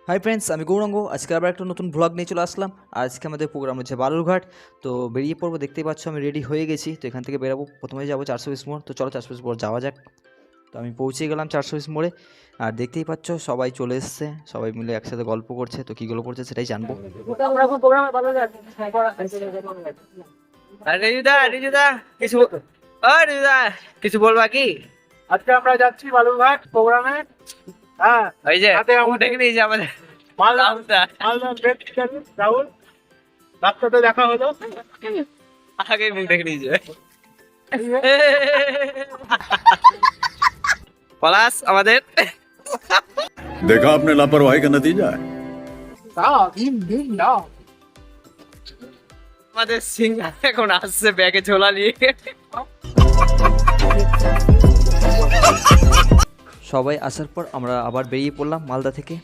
Hi friends, আমি গৌরাঙ্গ। আজকে আবার একটা নতুন ব্লগ নিয়ে চলে আসলাম। আজকে আমাদের প্রোগ্রাম হচ্ছে বালুরঘাট। তো বেরিয়ে পড়বো, দেখতেই পাচ্ছ আমি রেডি হয়ে গেছি। তো এখান থেকে বেরাবো, প্রথমে যাবো 420 মোড়। তো চলো 420 মোড় যাওয়া যাক। তো আমি পৌঁছে গেলাম 420 মোড়ে, আর দেখতেই পাচ্ছ সবাই চলে এসছে, সবাই মিলে একসাথে গল্প করছে। তো কী গল্প করছে সেটাই জানবো। কিছু বলবা কি? আজকে আমরা যাচ্ছি বালুরঘাট প্রোগ্রামে। হ্যাঁ, ওই যে সাথে আমাদের দেখে নিয়েছি আমাদের মালদার বেস্ট চ্যানেল রাহুল, তার সাথে দেখা হলো। আগে মুখ দেখে নিয়েছে পলাশ আমাদের। देखा आपने लापरवाही का नतीजा है। আমাদের সিঙ্গার এখন আসছে ব্যাগে ঝোলা নিয়ে। সবাই আসার পর আমরা আবার বেরিয়ে পড়লাম মালদা থেকে।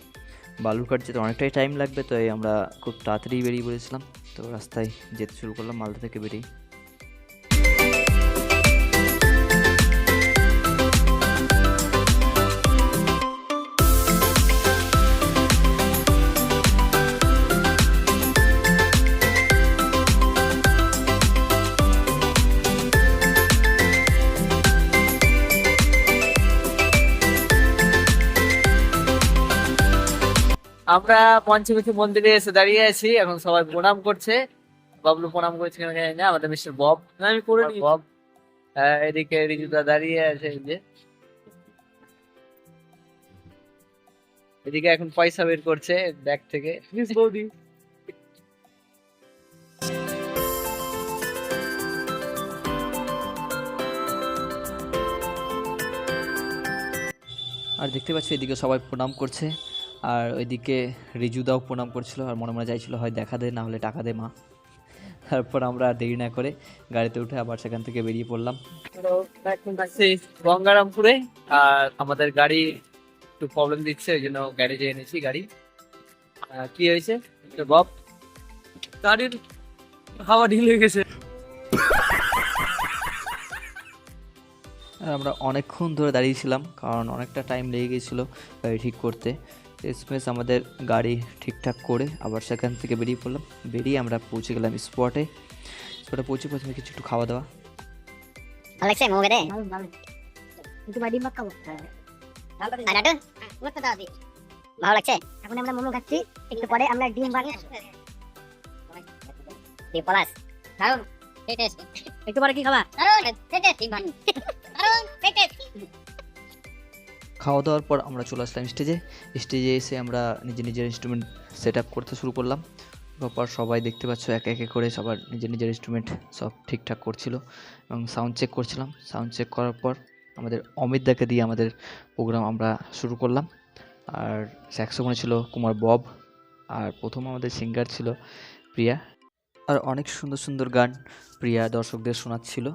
বালুরঘাট যেতে অনেকটাই টাইম লাগবে, তো আমরা খুব তাড়াতাড়ি বেরিয়ে পড়েছিলাম। তো রাস্তায় যেতে শুরু করলাম মালদা থেকে বেরিয়ে। আমরা পঞ্চমুখী মন্দিরে এসে দাঁড়িয়ে আছি, এখন সবাই প্রণাম করছে। বাবলু প্রণাম করেছে কিনা জানি না, আমাদের মিস্টার বব। আমি করে বব। এদিকে রিজুদা দাঁড়িয়ে আছে, এই যে এদিকে এখন পয়সা বের করছে ব্যাগ থেকে বৌদি। আর দেখতে পাচ্ছি এদিকে সবাই প্রণাম করছে, আর ওইদিকে রিজুদাও প্রণাম করছিল, আর মনে মনে চাইছিল হয় দেখা দে, না হলে টাকা দে মা। তারপর আমরা দেরি না করে গাড়িতে উঠে আবার সেখান থেকে বেরিয়ে পড়লাম। এখন যাচ্ছি গঙ্গারামপুরে, আর আমাদের গাড়ি একটু প্রবলেম দিচ্ছে, ওই জন্য গ্যারেজে এনেছি গাড়ি। কি হয়েছে বব? গাড়ির হাওয়া ঢিল হয়ে গেছে। আর আমরা অনেকক্ষণ ধরে দাঁড়িয়েছিলাম, কারণ অনেকটা টাইম লেগে গিয়েছিলো গাড়ি ঠিক করতে। শেষমেশ আমাদের গাড়ি ঠিকঠাক করে আবার সেখান থেকে বেরিয়ে পড়লাম। বেরিয়ে আমরা পৌঁছে গেলাম স্পটে পৌঁছে প্রথমে কিছু একটু খাওয়া দাওয়া। ভালো লাগছে মোমো খেতে? ভালো লাগছে। এখন আমরা মোমো খাচ্ছি, একটু পরে আমরা ডিম বানিয়ে পলাশ দারুন টেস্টি। একটু পরে কি খাবা? দারুন টেস্টি বানি দারুন টেস্টি। খাওয়া দাওয়ার পর আমরা চলে আসলাম স্টেজে এসে আমরা নিজের ইনস্ট্রুমেন্ট সেট আপ করতে শুরু করলাম। তারপর সবাই দেখতে পাচ্ছ এক একে করে সবার নিজের ইনস্ট্রুমেন্ট সব ঠিকঠাক করছিল, এবং সাউন্ড চেক করছিলাম। সাউন্ড চেক করার পর আমাদের অমিত দাকে দিয়ে আমাদের প্রোগ্রাম আমরা শুরু করলাম। আর স্যাক্সোফোনে ছিল কুমার বব, আর প্রথম আমাদের সিঙ্গার ছিল প্রিয়া। আর অনেক সুন্দর সুন্দর গান প্রিয়া দর্শকদের শোনাচ্ছিল।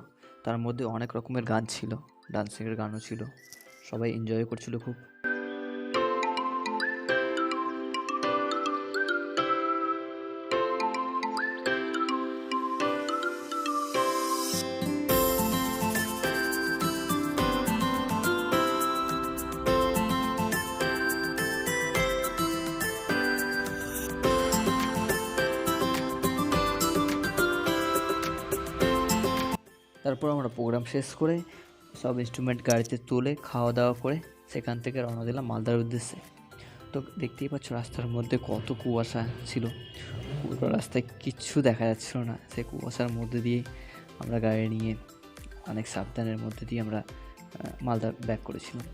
তার মধ্যে অনেক রকমের গান ছিল, ডান্সিংয়ের গানও ছিল। সবাই এনজয় করছিল খুব। তারপর আমরা প্রোগ্রাম শেষ করে সব ইনস্ট্রুমেন্ট গাড়িতে তুলে খাওয়া দাওয়া করে সেখান থেকে রওনা দিলাম মালদার উদ্দেশ্যে। তো দেখতেই পাচ্ছ রাস্তার মধ্যে কত কুয়াশা ছিল, পুরো রাস্তায় কিচ্ছু দেখা যাচ্ছিল না। সেই কুয়াশার মধ্যে দিয়ে আমরা গাড়ি নিয়ে অনেক সাবধানের মধ্যে দিয়ে আমরা মালদা ব্যাক করেছিলাম।